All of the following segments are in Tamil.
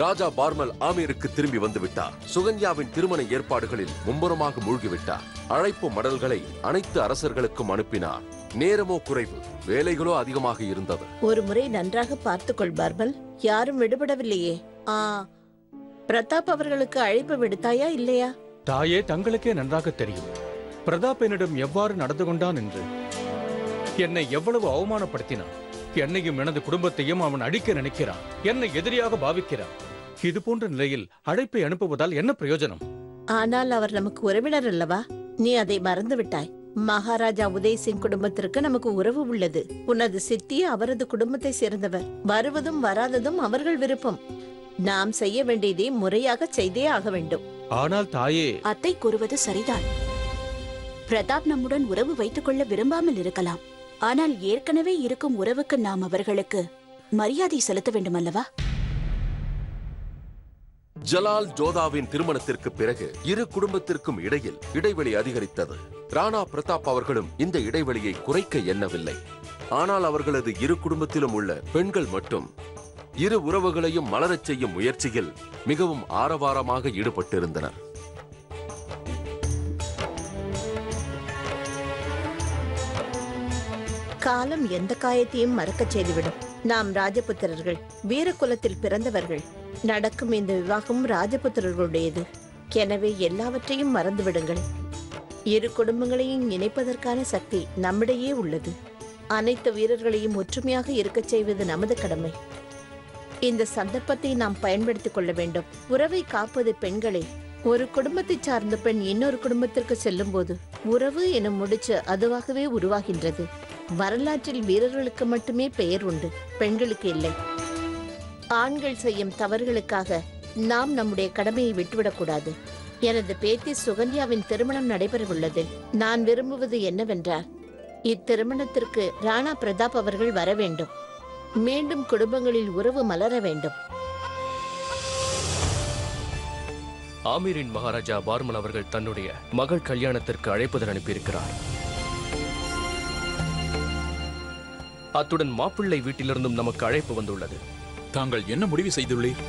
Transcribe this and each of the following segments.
ராஜா பார்மல் ஆமீருக்கு திரும்பி வந்து விட்டார். சுகன்யாவின் திருமண ஏற்பாடுகளில் மும்முரமாக மூழ்கிவிட்டார். அழைப்பு மடல்களை அனைத்து அரசர்களுக்கும் அனுப்பினார். நேரமோ குறைவு, வேலைகளோ அதிகமாக இருந்தது. ஒரு முறை நன்றாக பார்த்துக்கொள் பார்மல், யாரும் விடுபடவில்லையே. பிரதாப் அவர்களுக்கு அழைப்பு விடுத்தாயா இல்லையா? தாயே, தங்களுக்கே நன்றாக தெரியும் பிரதாப் என்னிடம் எவ்வாறு நடந்து கொண்டான் என்று. என்னை எவ்வளவு அவமானப்படுத்தினான். என்னையும் எனது குடும்பத்தையும் அவன் அழிக்க நினைக்கிறான். என்னை எதிரியாக பாவிக்கிறான். இது போன்ற நிலையில் அழைப்பை அனுப்புவதால் என்ன பிரயோஜனம்? ஆனால் அவர் நமக்கு உறவினர் அல்லவா? நீ அதை மறந்து விட்டாய். மகாராஜா உதய் சிங் குடும்பத்திற்கு நமக்கு உறவு உள்ளது. உனது சித்தி அவரது குடும்பத்தை சேர்ந்தவர். வருவதும் வராததும் அவர்கள் விருப்பம். நாம் செய்ய வேண்டியதை முறையாக செய்தே ஆக வேண்டும். ஆனால் தாயே, அத்தை கூறுவது சரிதான். பிரதாப் நம்முடன் உறவு வைத்துக் கொள்ள விரும்பாமல் இருக்கலாம். ஆனால் ஏற்கனவே இருக்கும் உறவுக்கு நாம் அவர்களுக்கு மரியாதை செலுத்த வேண்டும் அல்லவா? ஜலால் ஜோதாவின் திருமணத்திற்கு பிறகு இரு குடும்பத்திற்கும் இடையில் இடைவெளி அதிகரித்தது. ராணா பிரதாப் அவர்களும் இந்த இடைவெளியை குறைக்க எண்ணவில்லை. ஆனால் அவர்களது இரு குடும்பத்திலும் உள்ள பெண்கள் மட்டும் இரு உறவுகளையும் மலரச் செய்யும் முயற்சியில் மிகவும் ஆரவாரமாக ஈடுபட்டிருந்தனர். காலம் எந்த காயத்தையும் மறக்கச் செய்துவிடும். நாம் ராஜபுத்திரர்கள், வீரகுலத்தில் பிறந்தவர்கள். நடக்கும் இந்த விவாகம் ராஜபுத்திரர்களுடையது. எனவே எல்லாவற்றையும் மறந்துவிடுங்கள். இரு குடும்பங்களையும் இணைப்பதற்கான சக்தி நம்மிடையே உள்ளது. அனைத்து வீரர்களையும் ஒற்றுமையாக இருக்கச் செய்வது நமது கடமை. இந்த சந்தர்ப்பத்தை நாம் பயன்படுத்திக் கொள்ள வேண்டும். உறவை காப்பது பெண்களே. ஒரு குடும்பத்தை சார்ந்த பெண் இன்னொரு குடும்பத்திற்கு செல்லும் போது உறவு என முடிச்சு அதுவாகவே உருவாகின்றது. வரலாற்றில் வீரர்களுக்கு மட்டுமே பெயர் உண்டு, பெண்களுக்கு இல்லை. ஆண்கள் செய்யும் தவறுகளுக்காக நாம் நம்முடைய கடமையை விட்டுவிடக்கூடாது. எனது பேத்தி சுகன்யாவின் திருமணம் நடைபெறவுள்ளது. நான் விரும்புவது என்னவென்றால், இத்திருமணத்திற்கு ராணா பிரதாப் அவர்கள் வர வேண்டும். மீண்டும் குடும்பங்களில் உறவு மலர வேண்டும். ஆமீரின் மகாராஜா பார்மல் அவர்கள் தன்னுடைய மகள் கல்யாணத்திற்கு அழைப்புதல் அனுப்பியிருக்கிறார். அத்துடன் மாப்பிள்ளை வீட்டிலிருந்தும் நமக்கு அழைப்பு வந்துள்ளது. தாங்கள் என்ன முடிவு செய்துள்ளீர்?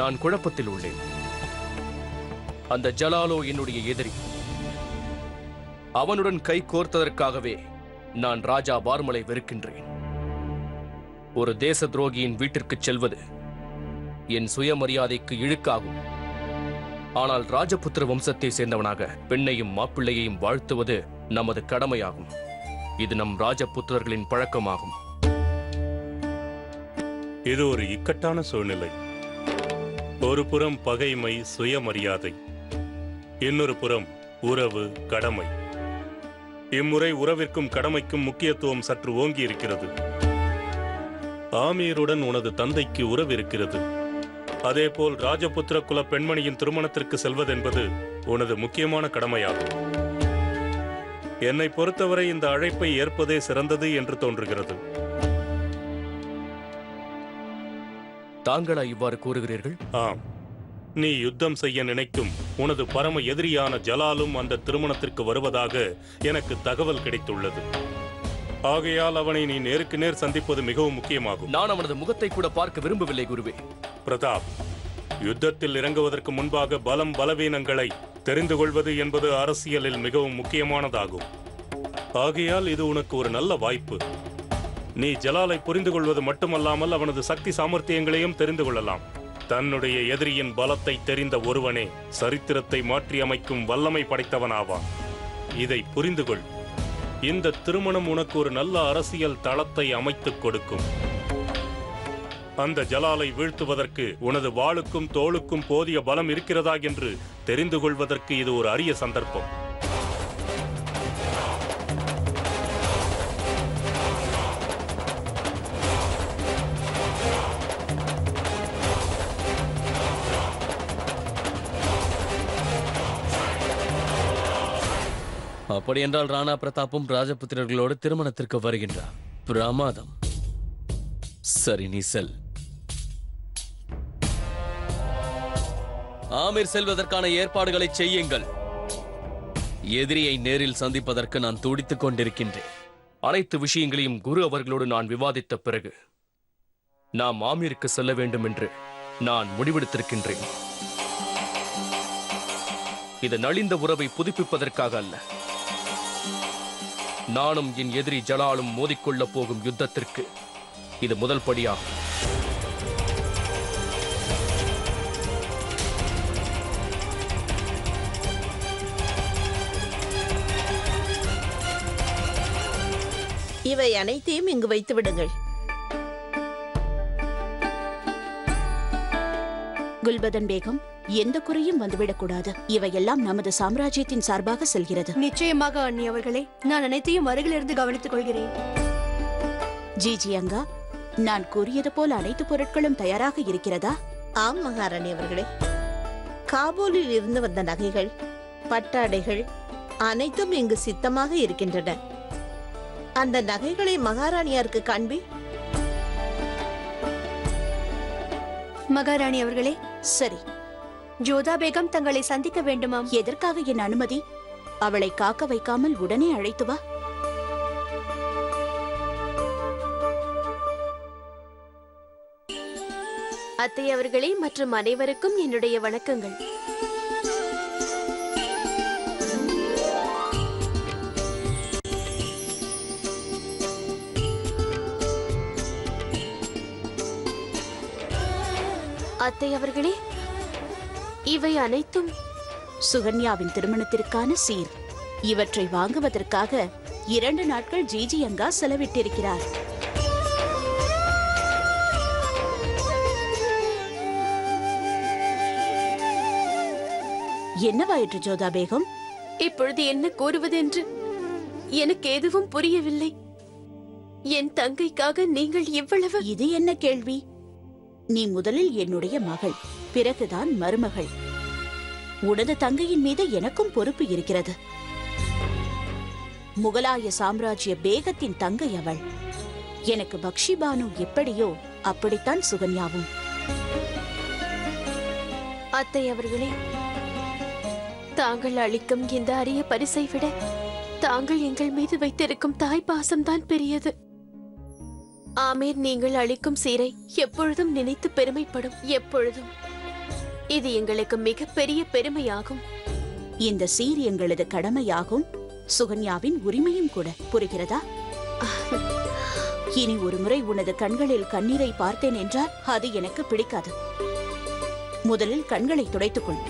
நான் குழப்பத்தில் உள்ளேன். அந்த ஜலாலோ என்னுடைய எதிரி. அவனுடன் கை கோர்த்ததற்காகவே நான் ராஜா பார்மலை வெறுக்கின்றேன். ஒரு தேச துரோகியின் வீட்டிற்கு செல்வது என் சுயமரியாதைக்கு இழுக்காகும். ஆனால் ராஜபுத்திர வம்சத்தை சேர்ந்தவனாக பெண்ணையும் மாப்பிள்ளையையும் வாழ்த்துவது நமது கடமையாகும். இது நம் ராஜபுத்திரர்களின் பழக்கமாகும். இது ஒரு இக்கட்டான சூழ்நிலை. ஒரு புறம் பகைமை, சுயமரியாதை, இன்னொரு புறம் உறவு, கடமை. இம்முறை உறவிற்கும் கடமைக்கும் முக்கியத்துவம் சற்று ஓங்கி இருக்கிறது. ஆமீருடன் உனது தந்தைக்கு உறவு இருக்கிறது. அதேபோல் ராஜபுத்திர குல பெண்மணியின் திருமணத்திற்கு செல்வதென்பது உனது முக்கியமான கடமையாகும். என்னை பொறுத்தவரை இந்த அழைப்பை ஏற்பதே சிறந்தது என்று தோன்றுகிறது. தாங்களா இவ்வாறு கூறுகிறீர்கள்? ஆம், நீ யுத்தம் செய்ய நினைக்கும் உனது பரம எதிரியான ஜலாலும் அந்த திருமணத்திற்கு வருவதாக எனக்கு தகவல் கிடைத்துள்ளது. ஆகையால் அவனை நீ நேருக்கு நேர் சந்திப்பது மிகவும் முக்கியமாகும். நான் அவனது முகத்தை கூட பார்க்க விரும்பவில்லை குருவே. பிரதாப், யுத்தத்தில் இறங்குவதற்கு முன்பாக பலம் பலவீனங்களை தெரிந்து கொள்வது என்பது அரசியலில் மிகவும் முக்கியமானதாகும். ஆகையால் இது உனக்கு ஒரு நல்ல வாய்ப்பு. நீ ஜலாலை புரிந்து கொள்வது மட்டுமல்லாமல் அவனது சக்தி சாமர்த்தியங்களையும் தெரிந்து கொள்ளலாம். தன்னுடைய எதிரியின் பலத்தை தெரிந்த ஒருவனே சரித்திரத்தை மாற்றி அமைக்கும் வல்லமை படைத்தவனாவான். இதை புரிந்து கொள். இந்த திருமணம் உனக்கு ஒரு நல்ல அரசியல் தளத்தை அமைத்துக் கொடுக்கும். அந்த ஜலாலை வீழ்த்துவதற்கு உனது வாளுக்கும் தோளுக்கும் போதிய பலம் இருக்கிறதா என்று தெரிந்து கொள்வதற்கு இது ஒரு அரிய சந்தர்ப்பம். அப்படியென்றால் ராணா பிரதாப்பும் ராஜபுத்திரர்களோடு திருமணத்திற்கு வருகின்றார். பிரமாதம். சரி, நீ செல். ஆமீர் செல்வதற்கான ஏற்பாடுகளை செய்யுங்கள். எதிரியை நேரில் சந்திப்பதற்கு நான் துடித்துக் கொண்டிருக்கின்றேன். அனைத்து விஷயங்களையும் குரு அவர்களோடு நான் விவாதித்த பிறகு நாம் ஆமீருக்கு செல்ல வேண்டும் என்று நான் முடிவெடுத்திருக்கின்றேன். இது நலிந்த உறவை புதுப்பிப்பதற்காக அல்ல. நானும் என் எதிரி ஜலாலும் மோதிக்கொள்ளப் போகும் யுத்தத்திற்கு இது முதல் படியாகும். இவை அனைத்தையும் இங்கு வைத்து விடுங்கள். குல்பதன் பேகம், எந்த குறையும் வந்துவிடக்கூடாது. இவையெல்லாம் நமது சாம்ராஜ்யத்தின் சார்பாக செல்கிறது. நிச்சயமாக அண்ணி அவர்களே, நான் அனைத்தையும் அருகிலிருந்து கவனித்துக் கொள்கிறேன். ஜிஜியங்கா, நான் கூறியது போல் அனைத்து பொருட்களும் தயாராக இருக்கிறதா? ஆம் மகாராணி அவர்களே. காபூலில் இருந்து வந்த நகைகள், பட்டாடைகள் அனைத்தும் இங்கு சித்தமாக இருக்கின்றன. அந்த நகைகளை மகாராணியாருக்கு காண்பி. மகாராணி அவர்களே, சரி. ஜோதா பேகம் தங்களை சந்திக்க வேண்டுமாம். எதற்காக என் அனுமதி? அவளை காக்க வைக்காமல் உடனே அழைத்து வா. அத்தை அவர்களே மற்றும் அனைவருக்கும் என்னுடைய வணக்கங்கள். அத்தை அவர்களே, இவை அனைத்தும் சுகன்யாவின் திருமணத்திற்கான சீர். இவற்றை வாங்குவதற்காக 2 நாட்கள் ஜிஜியங்கா செலவிட்டிருக்கிறார். என்னவாயிற்று ஜோதா பேகம்? இப்பொழுது என்ன கூறுவது என்று எனக்கு எதுவும் புரியவில்லை. என் தங்கைக்காக நீங்கள் இவ்வளவு... இது என்ன கேள்வி? நீ முதலில் என்னுடைய மகள், பிறகுதான் மருமகள். உனது தங்கையின் மீது எனக்கும் பொறுப்பு இருக்கிறது. முகலாய சாம்ராஜ்ய பேகத்தின் தங்கை அவள். எனக்கு பக்ஷி பானு எப்படியோ அப்படித்தான் சுகன்யாவும். அத்தை அவர்களே, தாங்கள் அளிக்கும் இந்த அரிய பரிசை விட தாங்கள் எங்கள் மீது வைத்திருக்கும் தாய் பாசம்தான் பெரியது. ஆமீர் நீங்கள் அளிக்கும் சீரை எப்பொழுதும் நினைத்து பெருமைப்படும். எப்பொழுதும் இது எங்களுக்கு மிகப்பெரிய பெருமையாகும். இந்த சீர் எங்களது கடமையாகும், சுகன்யாவின் உரிமையும் கூட. புரிகிறதா? இனி ஒரு முறை உனது கண்களில் கண்ணீரை பார்த்தேன் என்றால் அது எனக்கு பிடிக்காது. முதலில் கண்களை துடைத்துக்கொள்.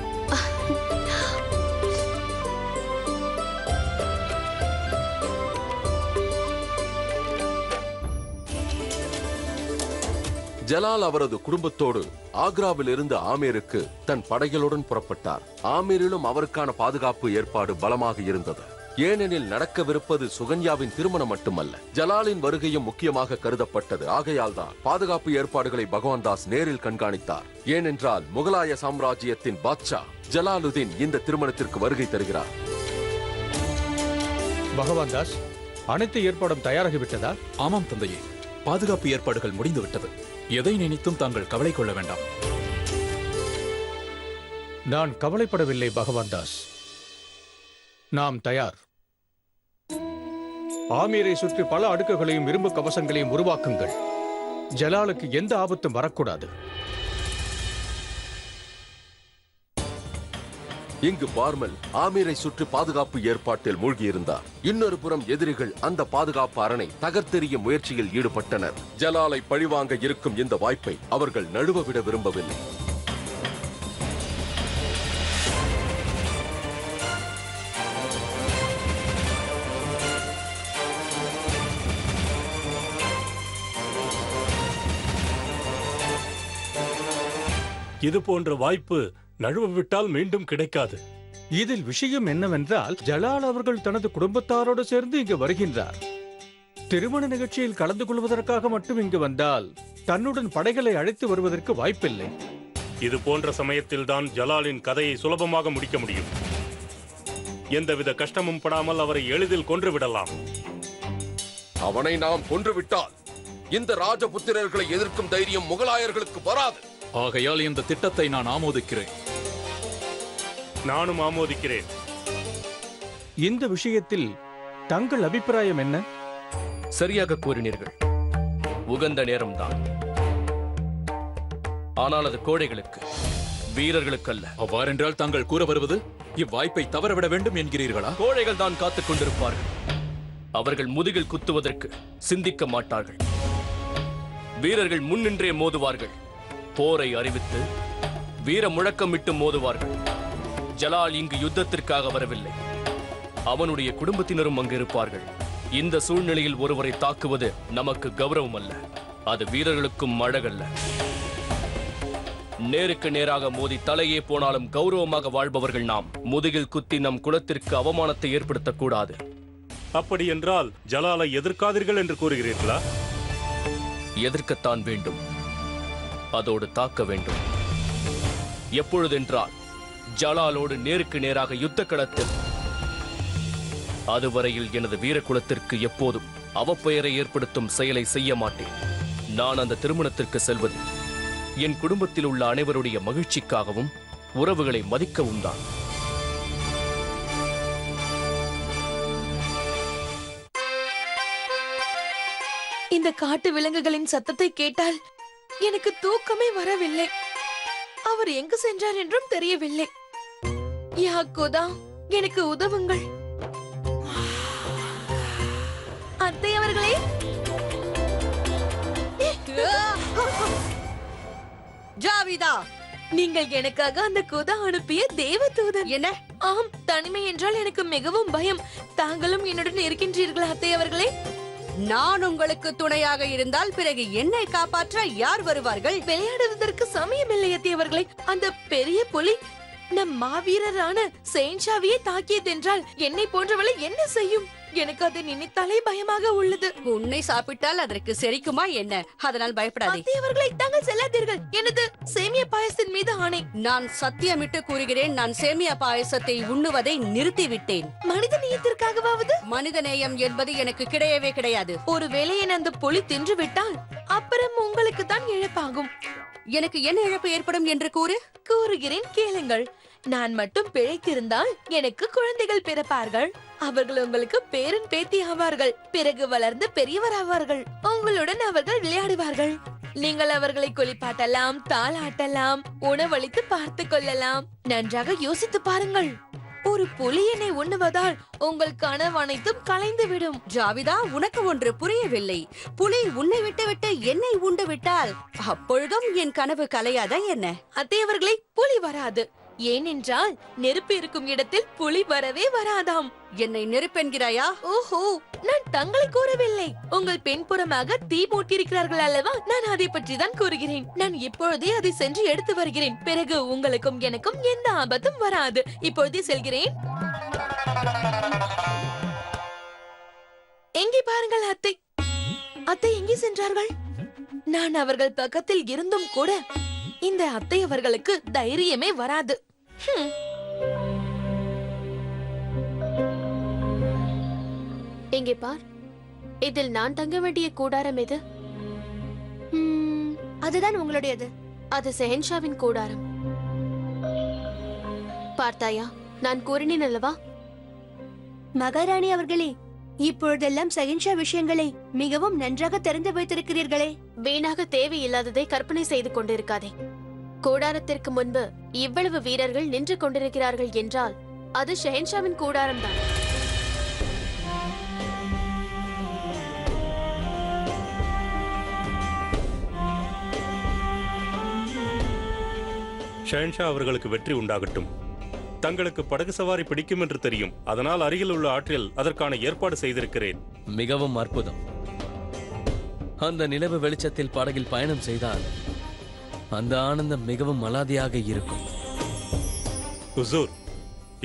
ஜலால் அவரது குடும்பத்தோடு ஆக்ராவில் இருந்து ஆமீருக்கு தன் படைகளுடன் புறப்பட்டார். ஆமீரிலும் அவருக்கான பாதுகாப்பு ஏற்பாடு பலமாக இருந்தது. ஏனெனில் நடக்கவிருப்பது சுகன்யாவின் திருமணம் மட்டுமல்ல, ஜலாலின் வருகையும் முக்கியமாக கருதப்பட்டது. ஆகையால் தான் பாதுகாப்பு ஏற்பாடுகளை பகவான் தாஸ் நேரில் கண்காணித்தார். ஏனென்றால் முகலாய சாம்ராஜ்யத்தின் பாட்ஷா ஜலாலுதீன் இந்த திருமணத்திற்கு வருகை தருகிறார். பகவான் தாஸ், அனைத்து ஏற்பாடும் தயாராகிவிட்டதா? ஆமாம் தந்தையே, பாதுகாப்பு ஏற்பாடுகள் முடிந்துவிட்டது. எதை நினைத்தும் தாங்கள் கவலை கொள்ள வேண்டாம். நான் கவலைப்படவில்லை பகவான் தாஸ். நாம் தயார். ஆமீரை சுற்றி பல அடுக்குகளையும் இரும்பு கவசங்களையும் உருவாக்குங்கள். ஜலாலுக்கு எந்த ஆபத்தும் வரக்கூடாது. இங்கு பார்மல் ஆமீரை சுற்றி பாதுகாப்பு ஏற்பாட்டில் மூழ்கியிருந்தார். இன்னொரு புறம் எதிரிகள் அந்த பாதுகாப்பு அரணை தகர்த்தெறியும் முயற்சியில் ஈடுபட்டனர். ஜலாலை பழிவாங்க இருக்கும் இந்த வாய்ப்பை அவர்கள் நழுவ விட விரும்பவில்லை. இது போன்ற வாய்ப்பு நழுவவிட்டால் மீண்டும் கிடைக்காது. இதில் விஷயம் என்னவென்றால், ஜலால் அவர்கள் தனது குடும்பத்தாரோடு சேர்ந்து இங்கு வருகின்றார். திருமண நிகழ்ச்சியில் கலந்து கொள்வதற்காக மட்டும் இங்கு வந்தால் தன்னுடன் படைகளை அழைத்து வருவதற்கு வாய்ப்பில்லை. இது போன்ற சமயத்தில் தான் ஜலாலின் கதையை சுலபமாக முடிக்க முடியும். எந்தவித கஷ்டமும் படாமல் அவரை எளிதில் கொன்றுவிடலாம். அவனை நாம் கொன்றுவிட்டால் இந்த ராஜபுத்திரர்களை எதிர்க்கும் தைரியம் முகலாயர்களுக்கு வராது. ஆகையால் இந்த திட்டத்தை நான் ஆமோதிக்கிறேன். நானும் ஆமோதிக்கிறேன். இந்த விஷயத்தில் தங்கள் அபிப்பிராயம் என்ன? சரியாக கூறினீர்கள். உகந்த நேரம்தான். ஆனால் அது கோழைகளுக்கு, வீரர்களுக்கு அல்ல. அவ்வாறென்றால் தாங்கள் கூற வருவது இவ்வாய்ப்பை தவறவிட வேண்டும் என்கிறீர்களா? கோழைகள் தான் காத்துக் கொண்டிருப்பார்கள். அவர்கள் முதுகில் குத்துவதற்கு சிந்திக்க மாட்டார்கள். வீரர்கள் முன்னின்றே மோதுவார்கள். போரை அறிவித்து வீர முழக்கமிட்டு மோதுவார்கள். ஜலால் இங்கு யுத்தத்திற்காக வரவில்லை. அவனுடைய குடும்பத்தினரும் அங்கு இருப்பார்கள். இந்த சூழ்நிலையில் ஒருவரை தாக்குவது நமக்கு கௌரவம் அல்ல. அது வீரர்களுக்கும் அழகல்ல. நேருக்கு நேராக மோதி தலையே போனாலும் கௌரவமாக வாழ்பவர்கள் நாம். முதுகில் குத்தி நம் குலத்திற்கு அவமானத்தை ஏற்படுத்தக்கூடாது. அப்படி என்றால் ஜலாலை எதிர்க்காதீர்கள் என்று கூறுகிறீர்களா? எதிர்க்கத்தான் வேண்டும். அதோடு தாக்க வேண்டும். எப்பொழுதென்றால் ஜலாலோடு நேருக்கு நேராக யுத்த களத்தில். அதுவரையில் எனது வீரகுலத்திற்கு எப்போதும் அவப்பெயரை ஏற்படுத்தும் செயலை செய்ய மாட்டேன். நான் அந்த திருமணத்திற்கு செல்வது என் குடும்பத்தில் உள்ள அனைவருடைய மகிழ்ச்சிக்காகவும் உறவுகளை மதிக்கவும் தான். இந்த காட்டு விலங்குகளின் சத்தத்தை கேட்டால் எனக்கு தூக்கமே வரவில்லை. அவர் எங்கு சென்றார் என்றும் தெரியவில்லை. யாக்கோதா, எனக்கு உதவுங்கள். அத்தை அவர்களே, ஜாவிதா, நீங்கள் எனக்காக அந்த குதா அனுப்பிய தேவதூதன். என்ன? ஆம், தனிமை என்றால் எனக்கு மிகவும் பயம். தாங்களும் என்னுடன் இருக்கின்றீர்களா அத்தை அவர்களே? நான் உங்களுக்கு துணையாக இருந்தால் பிறகு என்னை காப்பாற்ற யார் வருவார்கள்? விளையாடுவதற்கு சமயம் இல்லை அத்தை அவர்களே. அந்த பெரிய புலி நம் மாவீரரான செயின்ஷாவியை தாக்கியதென்றால் என்னை போன்றவளை என்ன செய்யும்? எனக்கு அதை நினைத்தாலே பயமாக உள்ளது. உன்னை சாப்பிட்டால் அதற்கு செரிக்குமா என்ன? அதனால் பயப்படாதே. அத்தை அவர்களை தாங்கள் செல்லாதீர்கள். எனது சேமியா பாயசத்தின் மீது ஆணை. நான் சத்தியமிட்டு கூறுகிறேன், நான் சேமியா பாயசத்தை உண்ணுவதை நிறுத்திவிட்டேன். மனித நேயத்திற்காகவாவது? மனித நேயம் என்பது எனக்கு கிடையவே கிடையாது. ஒருவேளை என் அந்த புலி தின்று விட்டால் அப்புறம் உங்களுக்கு தான் இழப்பாகும். எனக்கு என்ன இழப்பு ஏற்படும் என்று கூறுகிறேன், கேளுங்கள். நான் மட்டும் பிழைத்திருந்தால் எனக்கு குழந்தைகள் பிறப்பார்கள். அவர்கள் உங்களுக்கு பேரன் பேத்தி ஆவார்கள். பிறகு வளர்ந்து பெரியவர் ஆவார்கள். உங்களுடன் அவர்கள் விளையாடுவார்கள். நீங்கள் அவர்களை குளிப்பாட்டலாம், தாளாட்டலாம், உணவளித்து பார்த்து கொள்ளலாம். நன்றாக யோசித்து பாருங்கள். ஒரு புலி என்னை உண்ணுவதால் உங்கள் கனவு அனைத்தும் கலைந்து விடும். ஜாவிதா, உனக்கு ஒன்று புரியவில்லை. புலி உன்னை விட்டுவிட்டு என்னை உண்டு விட்டால் அப்பொழுதும் என் கனவு கலையாதா என்ன? அத்தை அவர்களை, புலி வராது. ஏனென்றால் நெருப்பு இருக்கும் இடத்தில் புலி வரவே வராதாம். என்னை நெருப்பென்கிறாயா? ஓஹோ, நான் தங்களை கூறவில்லை. உங்கள் பின்புறமாக தீ மூட்டியிருக்கிறார்கள் அல்லவா? நான் அதை பற்றி தான் கூறுகிறேன். நான் இப்பொழுதே அதை சென்று எடுத்து வருகிறேன். பிறகு உங்களுக்கும் எனக்கும் எந்த ஆபத்தும் வராது. இப்பொழுதே செல்கிறேன். எங்கே பாருங்கள் அத்தை. அத்தை எங்கே சென்றார்கள்? நான் அவர்கள் பக்கத்தில் இருந்தும் கூட இந்த அத்தை அவர்களுக்கு தைரியமே வராது. எங்கே பார், இதில் நான் தங்க வேண்டிய கூடாரம் எது? அதுதான் உங்களுடையது. அது செஹன்ஷாவின் கூடாரம். பார்த்தாயா, நான் கூறினேன் அல்லவா? மகாராணி அவர்களே, இப்பொழுதெல்லாம் சகின்ஷா விஷயங்களை மிகவும் நன்றாக தெரிந்து வைத்திருக்கிறீர்களே. வீணாக தேவையில்லாததை கற்பனை செய்து கொண்டிருக்காதே. கூடாரத்திற்கு முன்பு இவ்வளவு வீரர்கள் நின்று கொண்டிருக்கிறார்கள் என்றால் அது ஷெஹன்ஷாவின் கூடாரம் தான். ஷெஹன்ஷா அவர்களுக்கு வெற்றி உண்டாகட்டும். தங்களுக்கு படகு சவாரி பிடிக்கும் என்று தெரியும். அதனால் அருகில் உள்ள ஆற்றில் அதற்கான ஏற்பாடு செய்திருக்கிறேன். மிகவும் அற்புதம். அந்த நிலவு வெளிச்சத்தில் படகில் பயணம் செய்தால் அந்த ஆனந்தம் மிகவும் அலாதியாக இருக்கும். ஹுசூர்,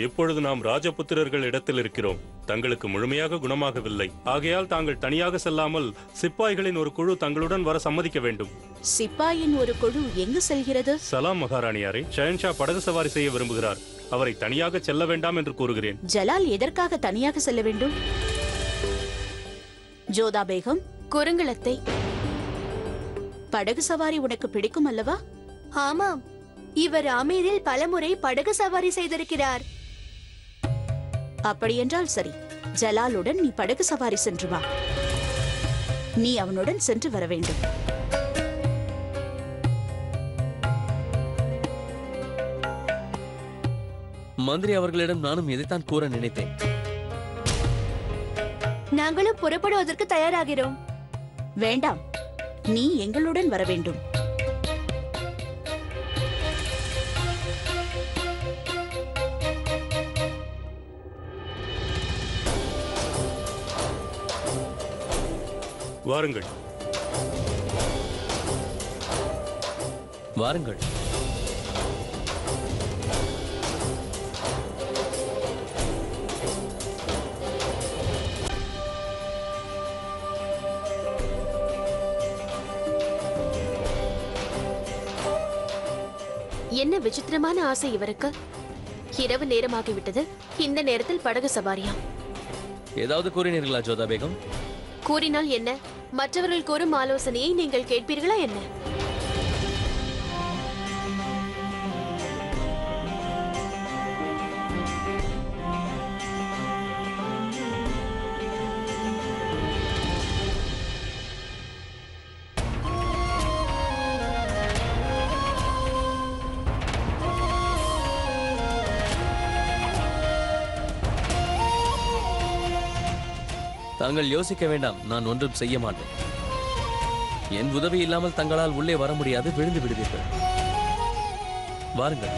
இப்பொழுது நாம் ராஜபுத்திரர்கள் இடத்தில் இருக்கிறோம். தங்களுக்கு முழுமையாக குணமாகவில்லை. ஆகையால் தாங்கள் தனியாக செல்லாமல் சிப்பாய்களின் ஒரு குழு தங்களுடன் வர சம்மதிக்க வேண்டும். சிப்பாயின் ஒரு குழு எங்கு செல்கிறது? சலாம் மகாராணியாரே, ஷெஹன்ஷா படகு சவாரி செய்ய விரும்புகிறார். அவரை தனியாக செல்ல வேண்டாம் என்று கூறுகிறேன். ஜலால் எதற்காக தனியாக செல்ல வேண்டும்? ஜோதா பேகம், குறுங்குளத்தை. படகு சவாரி உனக்கு பிடிக்கும் அல்லவா? ஆமாம், இவர் ஆமீரில் பலமுறை படகு சவாரி செய்திருக்கிறார். அப்படியென்றால் சரி, ஜலாலுடன் நீ படகு சவாரி சென்று வா. நீ அவனுடன் சென்று வர வேண்டும். மந்திரி அவர்களிடம் நானும் இதைத்தான் கூற நினைத்தேன். நாங்களும் புறப்படுவதற்கு தயாராகிறோம். வேண்டாம், நீ எங்களுடன் வர வேண்டும். வாருங்கள். வாருங்கள். என்ன விசித்திரமான ஆசை இவருக்கு. இரவு நேரமாகிவிட்டது, இந்த நேரத்தில் படகு சவாரியா? ஏதாவது கூறினீர்களா ஜோதா பேகம்? கூறினால் என்ன? மற்றவர்கள் கூறும் ஆலோசனையை நீங்கள் கேட்பீர்களா என்ன? தாங்கள் யோசிக்க வேண்டாம், நான் ஒன்றும் செய்ய மாட்டேன். என் உதவி இல்லாமல் தங்களால் உள்ளே வர முடியாது, விழுந்து விடுவீர்கள். வாருங்கள்.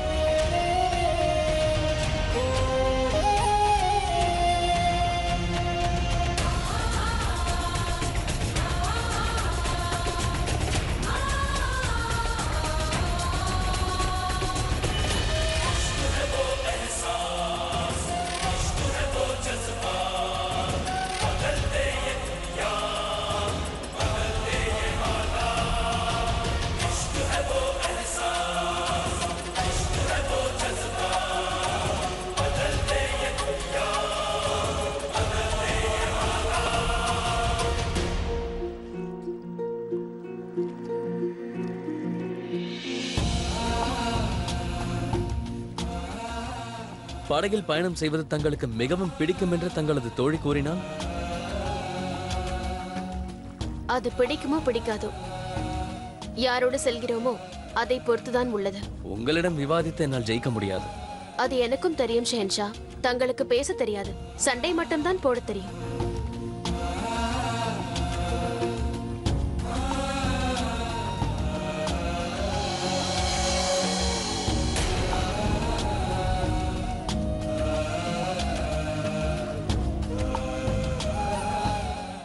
படகில் பயணம் செய்வது தங்களுக்கு மிகவும் பிடிக்கும் என்று தங்களது தோழி கூறினான். அது பிடிக்குமோ பிடிக்காதோ, யாரோடு செல்கிறோமோ அதை பொறுத்துதான் உள்ளது. உங்களிடம் விவாதித்து என்னால் ஜெயிக்க முடியாது. அது எனக்கும் தெரியும் ஷென்ஷா. தங்களுக்கு பேச தெரியாது, சண்டை மட்டும்தான் போட தெரியும்.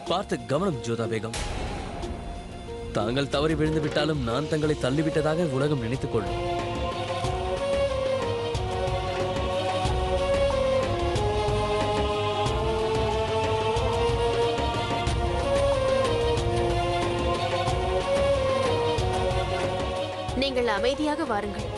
பார்த்து கவனம் ஜோதா பேகம். தாங்கள் தவறி விழுந்து விட்டாலும் நான் தங்களை தள்ளிவிட்டதாக உலகம் நினைத்துக் கொள்ளும். நீங்கள் அமைதியாக வாருங்கள்.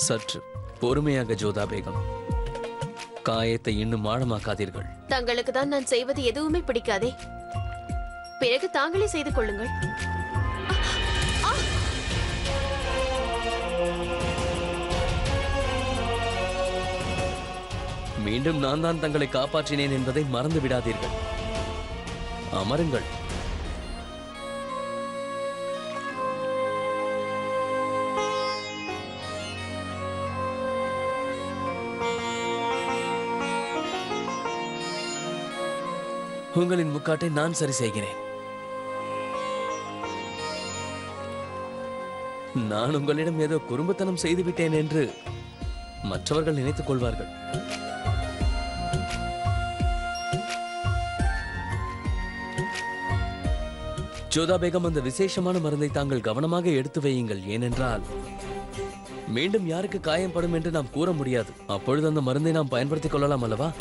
சற்று பொறுமையாக ஜோதா பேகம். காயத்தை இன்னும் ஆழமாக்காதீர்கள். தங்களுக்கு தான் நான் செய்வது எதுவுமே பிடிக்காதே. பிறகு தாங்களே செய்து கொள்ளுங்கள். மீண்டும் நான் தான் தங்களை காப்பாற்றினேன் என்பதை மறந்து விடாதீர்கள். அமருங்கள். உங்களின் முக்காட்டை நான் சரி செய்கிறேன். நான் உங்களிடம் ஏதோ குறும்புத்தனம் செய்துவிட்டேன் என்று மற்றவர்கள் நினைத்துக் கொள்வார்கள். ஜோதா பேகம், அந்த விசேஷமான மருந்தை தாங்கள் கவனமாக எடுத்து வையுங்கள். ஏனென்றால் மீண்டும் யாருக்கு காயப்படும் என்று நாம் கூற முடியாது. அப்பொழுது அந்த மருந்தை நாம் பயன்படுத்திக் கொள்ளலாம் அல்லவா?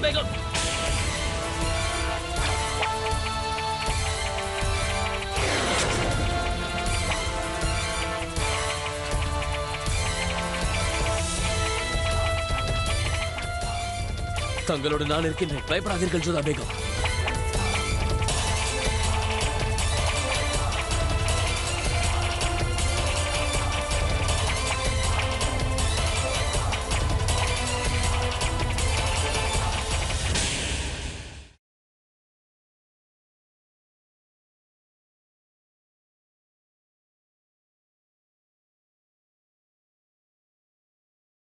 பேகம். தங்களோடு நான் இருக்கின்றேன். பயப்படாதீர்கள் ஜோதா பேகம்.